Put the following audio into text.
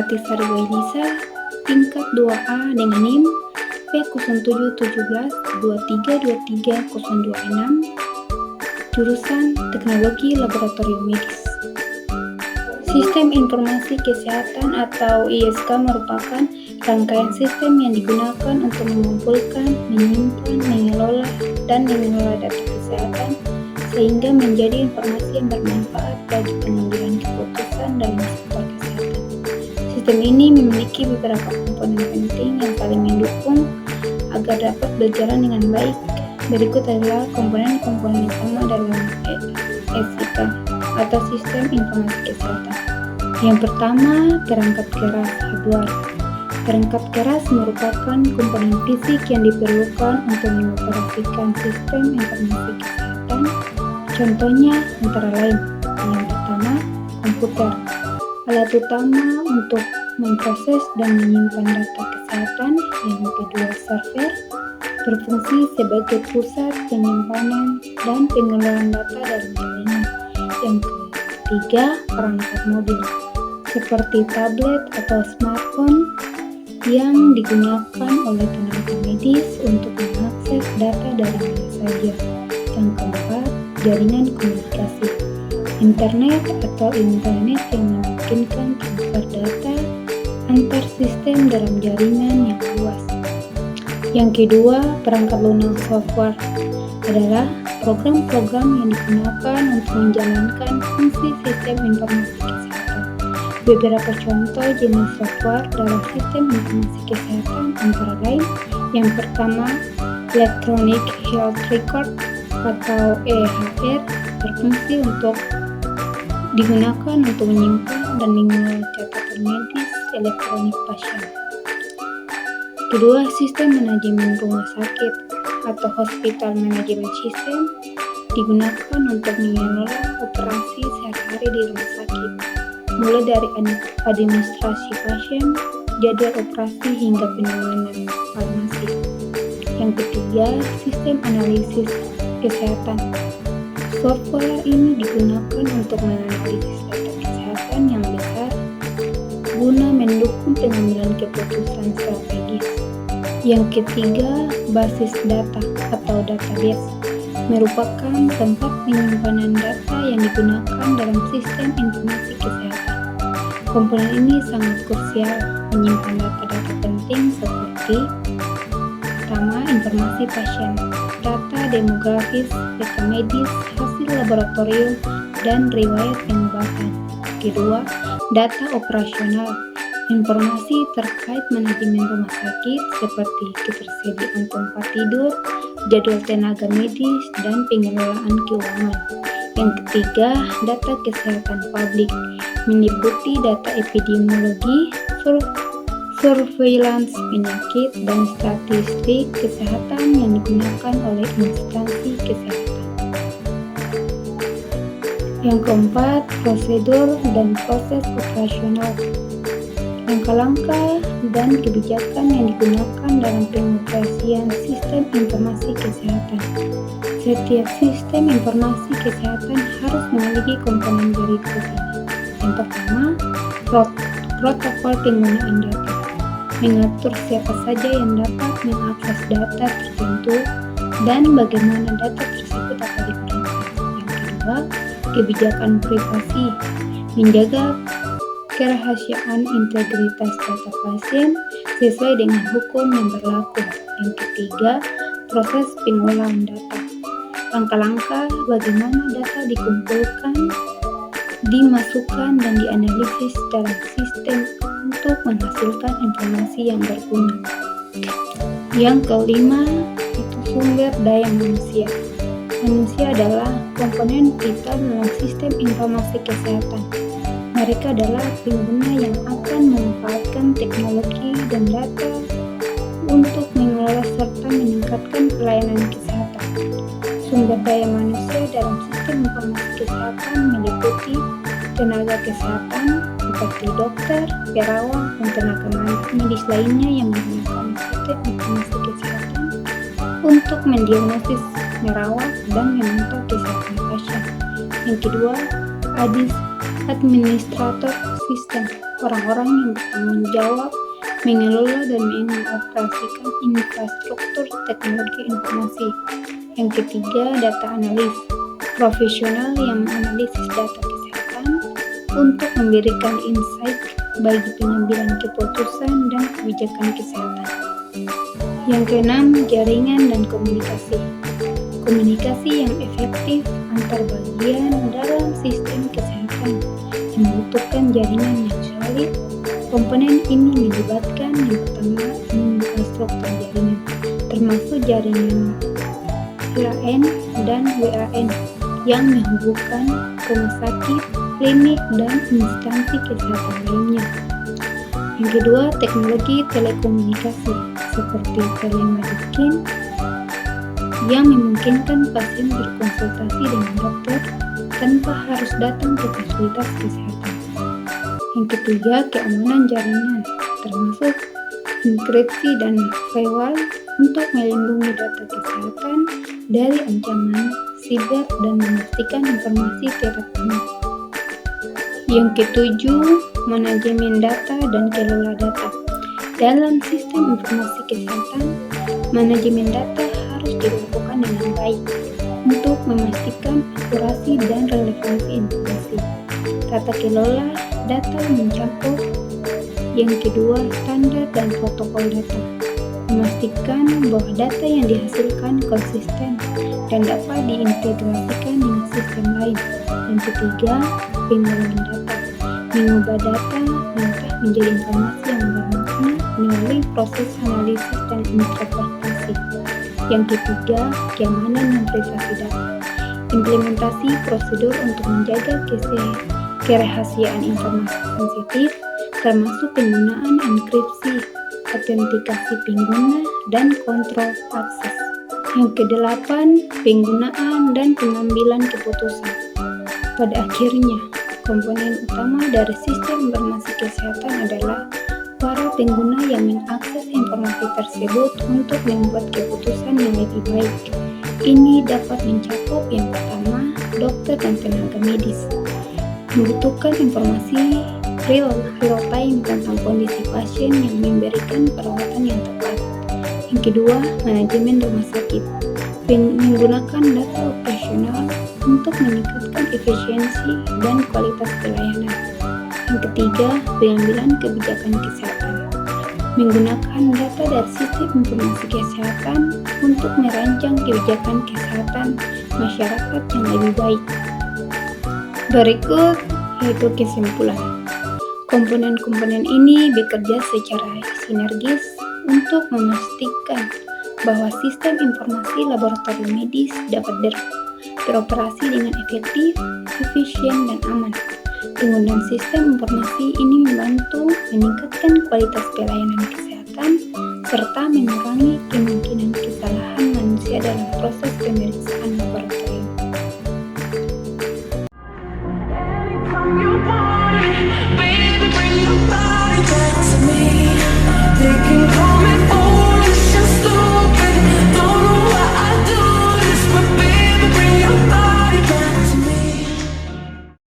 Rati Sari Wailisa, tingkat 2A dengan NIM P0717232326, jurusan Teknologi Laboratorium Medis. Sistem Informasi Kesehatan atau ISK merupakan rangkaian sistem yang digunakan untuk mengumpulkan, menyimpan, mengelola, dan mengelola data kesehatan sehingga menjadi informasi yang bermanfaat bagi pengambilan keputusan dalam sektor kesehatan. Sistem ini memiliki beberapa komponen penting yang saling mendukung agar dapat berjalan dengan baik. Berikut adalah komponen-komponen utama dalam SIK atau Sistem Informasi Kesehatan. Yang pertama, perangkat keras hardware. Perangkat keras merupakan komponen fisik yang diperlukan untuk mengoperasikan sistem informasi kesehatan. Contohnya antara lain, yang pertama, komputer. Alat utama untuk memproses dan menyimpan data kesehatan. Yang kedua, server. Berfungsi sebagai pusat penyimpanan dan pengelolaan data dalam jaringan. Yang ketiga, perangkat mobil seperti tablet atau smartphone yang digunakan oleh tenaga medis untuk mengakses data dari mana saja. Yang keempat, jaringan komunikasi. Internet atau internet yang memungkinkan transfer data antar sistem dalam jaringan yang luas. Yang kedua, perangkat lunak software adalah program-program yang digunakan untuk menjalankan fungsi sistem informasi kesehatan. Beberapa contoh jenis software dalam sistem informasi kesehatan antara lain, yang pertama, Electronic Health Record atau EHR berfungsi untuk digunakan untuk menyimpan dan mengelola catatan medis elektronik pasien. Kedua, sistem manajemen rumah sakit atau Hospital Management System digunakan untuk mengelola operasi sehari-hari di rumah sakit, mulai dari administrasi pasien, jadwal operasi hingga penanganan farmasi. Yang ketiga, sistem analisis kesehatan. Software ini digunakan untuk menganalisis data kesehatan yang besar guna mendukung pengambilan keputusan strategis. Yang ketiga, basis data atau database merupakan tempat penyimpanan data yang digunakan dalam sistem informasi kesehatan. Komponen ini sangat krusial menyimpan data-data penting seperti pertama, informasi pasien, data demografis, rekam medis, hasil laboratorium, dan riwayat pengobatan. Kedua, data operasional, informasi terkait manajemen rumah sakit seperti ketersediaan tempat tidur, jadwal tenaga medis, dan pengelolaan keuangan. Yang ketiga, data kesehatan publik, meliputi data epidemiologi, surveillance penyakit, dan statistik kesehatan yang digunakan oleh instansi kesehatan. Yang keempat, prosedur dan proses operasional, langkah-langkah dan kebijakan yang digunakan dalam pengoperasian sistem informasi kesehatan. Setiap sistem informasi kesehatan harus memiliki komponen berikut ini. Yang pertama, protokol penggunaan data, mengatur siapa saja yang dapat mengakses data tertentu dan bagaimana data tersebut dapat digunakan. Yang kedua, kebijakan privasi, menjaga kerahasiaan integritas data pasien sesuai dengan hukum yang berlaku. Yang ketiga, proses pengolahan data, langkah-langkah bagaimana data dikumpulkan, dimasukkan, dan dianalisis dalam sistem untuk menghasilkan informasi yang berguna. Yang kelima, itu sumber daya manusia. Manusia adalah komponen vital dalam sistem informasi kesehatan. Mereka adalah pengguna yang akan memanfaatkan teknologi dan data untuk mengelola serta meningkatkan pelayanan kesehatan. Sumber daya manusia dalam sistem informasi kesehatan meliputi tenaga kesehatan seperti dokter, perawat, dan tenaga medis lainnya yang menggunakan sistem informasi kesehatan untuk mendiagnosis, merawat, dan memantau kesehatan pasien. Yang kedua, administrator sistem, orang-orang yang bertanggung jawab mengelola dan mengoperasikan infrastruktur teknologi informasi. Yang ketiga, data analis, profesional yang menganalisis data kesehatan untuk memberikan insight bagi pengambilan keputusan dan kebijakan kesehatan. Yang keenam, jaringan dan komunikasi. Komunikasi yang efektif antar bagian dalam sistem kesehatan membutuhkan jaringan yang solid. Komponen ini melibatkan yang pertama infrastruktur jaringan, termasuk jaringan LAN dan WAN yang menghubungkan rumah sakit, klinik, dan instansi kesehatan lainnya. Yang kedua, teknologi telekomunikasi seperti telemedicine yang memungkinkan pasien berkonsultasi dengan dokter tanpa harus datang ke fasilitas kesehatan. Yang ketiga, keamanan jaringan, termasuk enkripsi dan firewall untuk melindungi data kesehatan dari ancaman siber dan memastikan informasi tetap aman. Yang ketujuh, manajemen data dan kelola data. Dalam sistem informasi kesehatan, manajemen data harus dilakukan dengan baik untuk memastikan akurasi dan relevansi informasi. Tata kelola data mencakup yang kedua, standar dan protokol data, memastikan bahwa data yang dihasilkan konsisten dan dapat diintegrasikan dengan sistem lain. Yang ketiga, pengolahan data, mengubah data mentah menjadi informasi yang bermakna melalui proses analisis dan interpretasi. Yang ketiga, keamanan dan privasi data, implementasi prosedur untuk menjaga kerahasiaan informasi sensitif, termasuk penggunaan enkripsi, autentikasi pengguna, dan kontrol akses. Yang kedelapan, penggunaan dan pengambilan keputusan. Pada akhirnya, komponen utama dari sistem informasi kesehatan adalah para pengguna yang mengakses informasi tersebut untuk membuat keputusan yang lebih baik. Ini dapat mencakup yang pertama, dokter dan tenaga medis, membutuhkan informasi real time tentang kondisi pasien yang memberikan perawatan yang tepat. Yang kedua, manajemen rumah sakit, menggunakan data operasional untuk meningkatkan efisiensi dan kualitas pelayanan. Yang ketiga, pengambilan kebijakan kesehatan, menggunakan data dari sistem informasi kesehatan untuk merancang kebijakan kesehatan masyarakat yang lebih baik. Berikut yaitu kesimpulan. Komponen-komponen ini bekerja secara sinergis untuk memastikan bahwa sistem informasi laboratorium medis dapat beroperasi dengan efektif, efisien, dan aman. Penggunaan sistem informasi ini membantu meningkatkan kualitas pelayanan kesehatan serta mengurangi